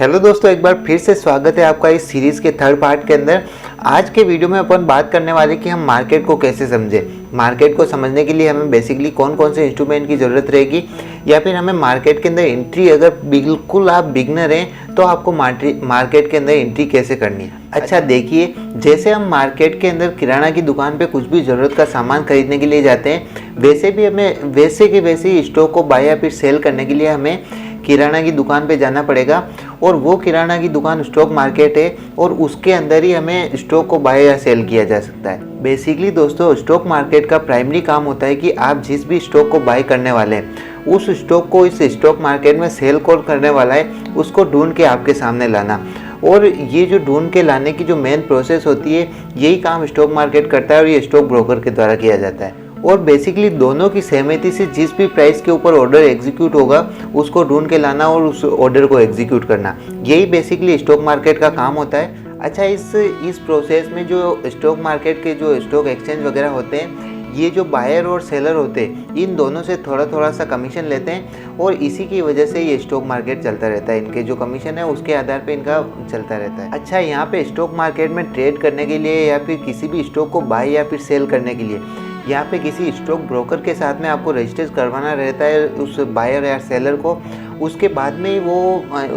Hello दोस्तों, एक बार फिर से स्वागत है आपका इस सीरीज़ के थर्ड पार्ट के अंदर। आज के वीडियो में अपन बात करने वाले कि हम मार्केट को कैसे समझें। मार्केट को समझने के लिए हमें बेसिकली कौन कौन से इंस्ट्रूमेंट की ज़रूरत रहेगी, या फिर हमें मार्केट के अंदर एंट्री, अगर बिल्कुल आप बिगनर हैं तो आपको मार्केट के अंदर एंट्री कैसे करनी है। अच्छा देखिए, जैसे हम मार्केट के अंदर किराना की दुकान पे कुछ भी ज़रूरत का सामान खरीदने के लिए जाते हैं, वैसे भी हमें वैसे के वैसे ही स्टॉक को बाय या फिर सेल करने के लिए हमें किराना की दुकान पे जाना पड़ेगा। और वो किराना की दुकान स्टॉक मार्केट है और उसके अंदर ही हमें स्टॉक को बाय या सेल किया जा सकता है। बेसिकली दोस्तों, स्टॉक मार्केट का प्राइमरी काम होता है कि आप जिस भी स्टॉक को बाय करने वाले हैं, उस स्टॉक को इस स्टॉक मार्केट में सेल कौन करने वाला है उसको ढूंढ के आपके सामने लाना। और ये जो ढूंढ के लाने की जो मेन प्रोसेस होती है, यही काम स्टॉक मार्केट करता है और ये स्टॉक ब्रोकर के द्वारा किया जाता है। और बेसिकली दोनों की सहमति से जिस भी प्राइस के ऊपर ऑर्डर एग्जीक्यूट होगा उसको ढूंढ के लाना और उस ऑर्डर को एग्जीक्यूट करना, यही बेसिकली स्टॉक मार्केट का काम होता है। अच्छा, इस प्रोसेस में जो स्टॉक मार्केट के जो स्टॉक एक्सचेंज वगैरह होते हैं, ये जो बायर और सेलर होते हैं, इन दोनों से थोड़ा थोड़ा सा कमीशन लेते हैं और इसी की वजह से ये स्टॉक मार्केट चलता रहता है। इनके जो कमीशन है उसके आधार पे इनका चलता रहता है। अच्छा, यहाँ पे स्टॉक मार्केट में ट्रेड करने के लिए या फिर किसी भी स्टॉक को बाय या फिर सेल करने के लिए यहाँ पे किसी स्टॉक ब्रोकर के साथ में आपको रजिस्टर करवाना रहता है उस बायर या सेलर को। उसके बाद में वो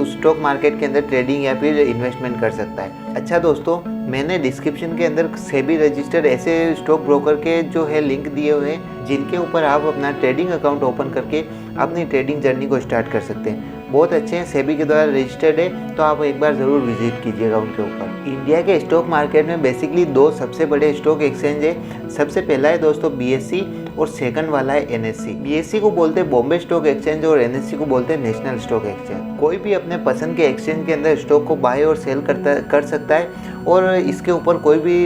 उस स्टॉक मार्केट के अंदर ट्रेडिंग या फिर इन्वेस्टमेंट कर सकता है। अच्छा दोस्तों, मैंने डिस्क्रिप्शन के अंदर सेबी रजिस्टर्ड ऐसे स्टॉक ब्रोकर के जो है लिंक दिए हुए हैं, जिनके ऊपर आप अपना ट्रेडिंग अकाउंट ओपन करके अपनी ट्रेडिंग जर्नी को स्टार्ट कर सकते हैं। बहुत अच्छे हैं, सेबी के द्वारा रजिस्टर्ड है, तो आप एक बार ज़रूर विजिट कीजिएगा उनके ऊपर। इंडिया के स्टॉक मार्केट में बेसिकली दो सबसे बड़े स्टॉक एक्सचेंज है। सबसे पहला है दोस्तों BSE और सेकंड वाला है NSE। BSE को बोलते हैं बॉम्बे स्टॉक एक्सचेंज और NSE को बोलते हैं नेशनल स्टॉक एक्सचेंज। कोई भी अपने पसंद के एक्सचेंज के अंदर स्टॉक को बाय और सेल कर सकता है और इसके ऊपर कोई भी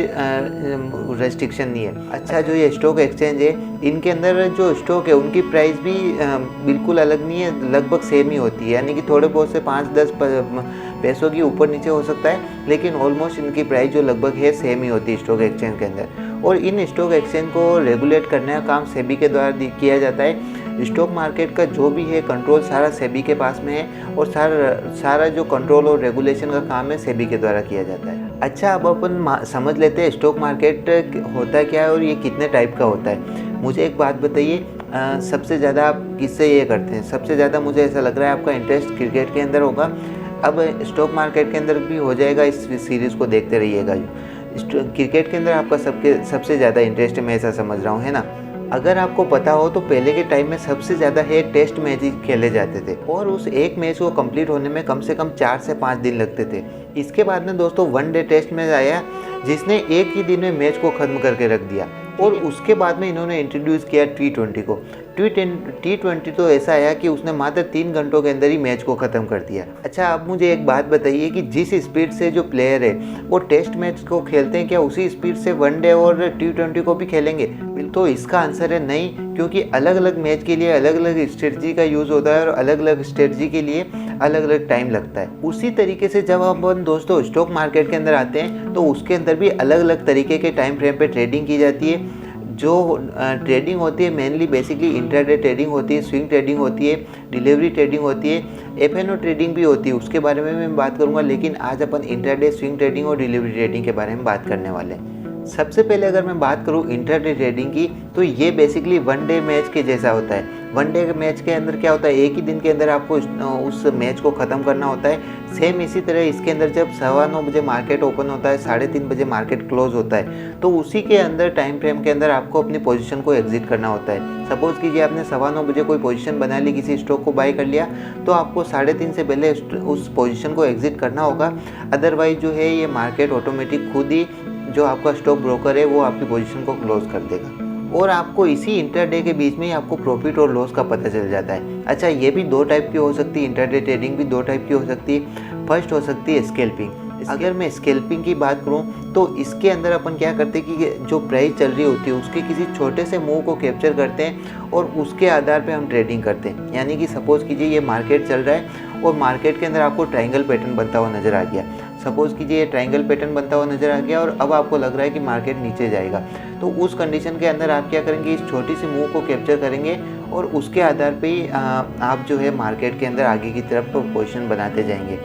रेस्ट्रिक्शन नहीं है। अच्छा, जो ये स्टॉक एक्सचेंज है, इनके अंदर जो स्टॉक है उनकी प्राइस भी बिल्कुल अलग नहीं है, लगभग सेम ही होती है। यानी कि थोड़े बहुत से 5-10 पैसों की ऊपर नीचे हो सकता है, लेकिन ऑलमोस्ट इनकी प्राइस जो लगभग है सेम ही होती है स्टॉक एक्सचेंज के अंदर। और इन स्टॉक एक्सचेंज को रेगुलेट करने का काम सेबी के द्वारा किया जाता है। स्टॉक मार्केट का जो भी है कंट्रोल सारा सेबी के पास में है और सारा जो कंट्रोल और रेगुलेशन का काम है सेबी के द्वारा किया जाता है। अच्छा, अब अपन समझ लेते हैं स्टॉक मार्केट होता क्या है और ये कितने टाइप का होता है। मुझे एक बात बताइए, सबसे ज़्यादा आप किससे ये करते हैं? सबसे ज़्यादा मुझे ऐसा लग रहा है आपका इंटरेस्ट क्रिकेट के अंदर होगा। अब स्टॉक मार्केट के अंदर भी हो जाएगा, इस सीरीज़ को देखते रहिएगा। क्रिकेट के अंदर आपका सबसे ज़्यादा इंटरेस्ट है, मैं ऐसा समझ रहा हूँ, है ना। अगर आपको पता हो तो पहले के टाइम में सबसे ज़्यादा है टेस्ट मैच ही खेले जाते थे और उस एक मैच को कंप्लीट होने में कम से कम 4 से 5 दिन लगते थे। इसके बाद में दोस्तों वनडे टेस्ट मैच आया, जिसने एक ही दिन में मैच को ख़त्म करके रख दिया। और उसके बाद में इन्होंने इंट्रोड्यूस किया T20 को। T20 तो ऐसा आया कि उसने मात्र 3 घंटों के अंदर ही मैच को ख़त्म कर दिया। अच्छा, अब मुझे एक बात बताइए कि जिस स्पीड से जो प्लेयर है वो टेस्ट मैच को खेलते हैं, क्या उसी स्पीड से वनडे और T20 को भी खेलेंगे? तो इसका आंसर है नहीं, क्योंकि अलग अलग मैच के लिए अलग अलग स्ट्रेटजी का यूज़ होता है और अलग अलग स्ट्रेटजी के लिए अलग अलग टाइम लगता है। उसी तरीके से जब अपन दोस्तों स्टॉक मार्केट के अंदर आते हैं तो उसके अंदर भी अलग अलग तरीके के टाइम फ्रेम पे ट्रेडिंग की जाती है। जो ट्रेडिंग होती है मेनली बेसिकली इंट्राडे ट्रेडिंग होती है, स्विंग ट्रेडिंग होती है, डिलीवरी ट्रेडिंग होती है, FNO ट्रेडिंग भी होती है, उसके बारे में मैं बात करूंगा। लेकिन आज अपन इंट्राडे, स्विंग ट्रेडिंग और डिलीवरी ट्रेडिंग के बारे में बात करने वाले हैं। सबसे पहले अगर मैं बात करूं इंट्राडे ट्रेडिंग की, तो ये बेसिकली वनडे मैच के जैसा होता है। वनडे मैच के अंदर क्या होता है, एक ही दिन के अंदर आपको उस मैच को ख़त्म करना होता है। सेम इसी तरह इसके अंदर जब 9:15 बजे मार्केट ओपन होता है, 3:30 बजे मार्केट क्लोज होता है, तो उसी के अंदर टाइम फ्रेम के अंदर आपको अपनी पोजीशन को एग्जिट करना होता है। सपोज़ कीजिए आपने 9:15 बजे कोई पोजीशन बना ली, किसी स्टॉक को बाय कर लिया, तो आपको 3:30 से पहले उस पोजीशन को एग्जिट करना होगा। अदरवाइज जो है ये मार्केट ऑटोमेटिक खुद ही, जो आपका स्टॉक ब्रोकर है, वो आपकी पोजीशन को क्लोज कर देगा और आपको इसी इंटरडे के बीच में ही आपको प्रॉफिट और लॉस का पता चल जाता है। अच्छा, ये भी 2 टाइप की हो सकती है, इंटरडे ट्रेडिंग भी 2 टाइप की हो सकती है। फर्स्ट हो सकती है स्कैल्पिंग। अगर मैं स्कैल्पिंग की बात करूं तो इसके अंदर अपन क्या करते हैं कि जो प्राइस चल रही होती है उसके किसी छोटे से मूव को कैप्चर करते हैं और उसके आधार पे हम ट्रेडिंग करते हैं। यानी कि सपोज़ कीजिए ये मार्केट चल रहा है और मार्केट के अंदर आपको ट्रायंगल पैटर्न बनता हुआ नज़र आ गया। सपोज़ कीजिए ट्रायंगल पैटर्न बनता हुआ नज़र आ गया और अब आपको लग रहा है कि मार्केट नीचे जाएगा, तो उस कंडीशन के अंदर आप क्या करेंगे, इस छोटी सी मूव को कैप्चर करेंगे और उसके आधार पे ही आप जो है मार्केट के अंदर आगे की तरफ पोजीशन बनाते जाएंगे।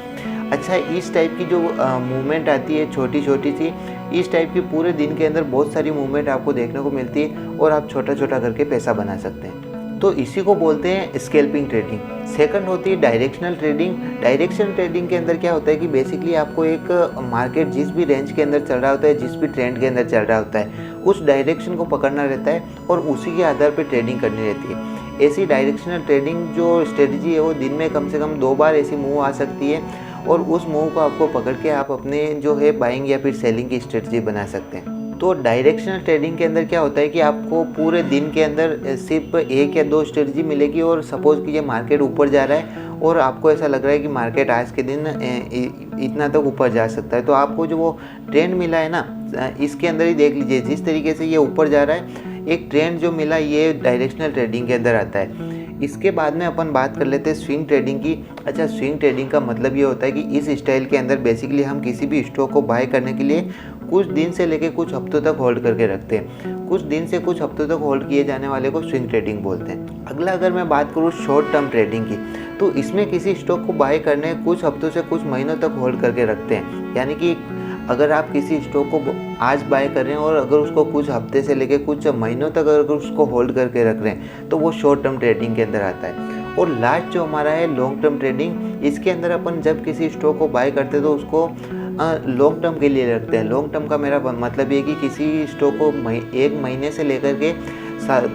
अच्छा, इस टाइप की जो मूवमेंट आती है छोटी छोटी सी, इस टाइप की पूरे दिन के अंदर बहुत सारी मूवमेंट आपको देखने को मिलती है और आप छोटा छोटा करके पैसा बना सकते हैं। तो इसी को बोलते हैं स्कैल्पिंग ट्रेडिंग। सेकंड होती है डायरेक्शनल ट्रेडिंग। डायरेक्शनल ट्रेडिंग के अंदर क्या होता है कि बेसिकली आपको एक मार्केट जिस भी रेंज के अंदर चल रहा होता है, जिस भी ट्रेंड के अंदर चल रहा होता है, उस डायरेक्शन को पकड़ना रहता है और उसी के आधार पर ट्रेडिंग करनी रहती है। ऐसी डायरेक्शनल ट्रेडिंग जो स्ट्रेटजी है वो दिन में कम से कम 2 बार ऐसी मूव आ सकती है और उस मूव को आपको पकड़ के आप अपने जो है बाइंग या फिर सेलिंग की स्ट्रेटजी बना सकते हैं। तो डायरेक्शनल ट्रेडिंग के अंदर क्या होता है कि आपको पूरे दिन के अंदर सिर्फ 1 या 2 स्ट्रेटजी मिलेगी और सपोज़ कि ये मार्केट ऊपर जा रहा है और आपको ऐसा लग रहा है कि मार्केट आज के दिन इतना तक ऊपर जा सकता है, तो आपको जो वो ट्रेंड मिला है ना, इसके अंदर ही देख लीजिए जिस तरीके से ये ऊपर जा रहा है, एक ट्रेंड जो मिला ये डायरेक्शनल ट्रेडिंग के अंदर आता है। इसके बाद में अपन बात कर लेते हैं स्विंग ट्रेडिंग की। अच्छा, स्विंग ट्रेडिंग का मतलब ये होता है कि इस स्टाइल के अंदर बेसिकली हम किसी भी स्टॉक को बाय करने के लिए कुछ दिन से लेकर कुछ हफ्तों तक होल्ड करके रखते हैं। कुछ दिन से कुछ हफ्तों तक होल्ड किए जाने वाले को स्विंग ट्रेडिंग बोलते हैं। अगला अगर मैं बात करूँ शॉर्ट टर्म ट्रेडिंग की, तो इसमें किसी स्टॉक को बाय करने कुछ हफ्तों से कुछ महीनों तक होल्ड करके रखते हैं। यानी कि अगर आप किसी स्टॉक को आज बाय कर रहे हैं और अगर उसको कुछ हफ्ते से लेकर कुछ महीनों तक अगर उसको होल्ड करके रख रहे हैं तो वो शॉर्ट टर्म ट्रेडिंग के अंदर आता है। और लास्ट जो हमारा है लॉन्ग टर्म ट्रेडिंग, इसके अंदर अपन जब किसी स्टॉक को बाय करते हैं तो उसको लॉन्ग टर्म के लिए रखते हैं। लॉन्ग टर्म का मेरा मतलब ये कि किसी स्टॉक को 1 महीने से लेकर के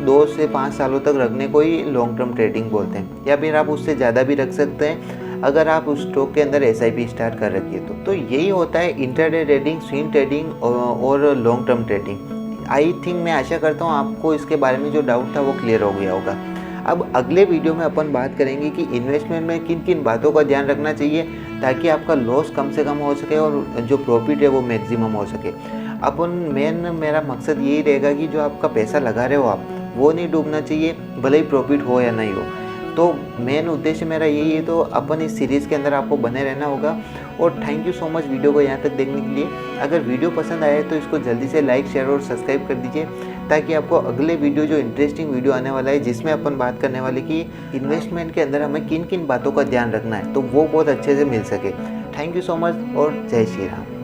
2 से 5 सालों तक रखने को ही लॉन्ग टर्म ट्रेडिंग बोलते हैं, या फिर आप उससे ज़्यादा भी रख सकते हैं अगर आप उस स्टॉक के अंदर SIP स्टार्ट कर रखी है तो यही होता है इंट्राडे ट्रेडिंग, स्विंग ट्रेडिंग और long term trading. I think, मैं आशा करता हूँ आपको इसके बारे में जो डाउट था वो क्लियर हो गया होगा। अब अगले वीडियो में अपन बात करेंगे कि इन्वेस्टमेंट में किन किन बातों का ध्यान रखना चाहिए ताकि आपका लॉस कम से कम हो सके और जो प्रॉफिट है वो मैक्सिमम हो सके। मेरा मकसद यही रहेगा कि जो आपका पैसा लगा रहे हो आप, वो नहीं डूबना चाहिए, भले ही प्रॉफिट हो या नहीं हो। तो मेन उद्देश्य मेरा यही है, तो अपन इस सीरीज़ के अंदर आपको बने रहना होगा। और thank you so much video को यहाँ तक देखने के लिए। अगर वीडियो पसंद आए तो इसको जल्दी से लाइक, शेयर और सब्सक्राइब कर दीजिए ताकि आपको अगले वीडियो जो इंटरेस्टिंग वीडियो आने वाला है जिसमें अपन बात करने वाले कि इन्वेस्टमेंट के अंदर हमें किन किन बातों का ध्यान रखना है, तो वो बहुत अच्छे से मिल सके। थैंक यू सो मच और जय श्री राम।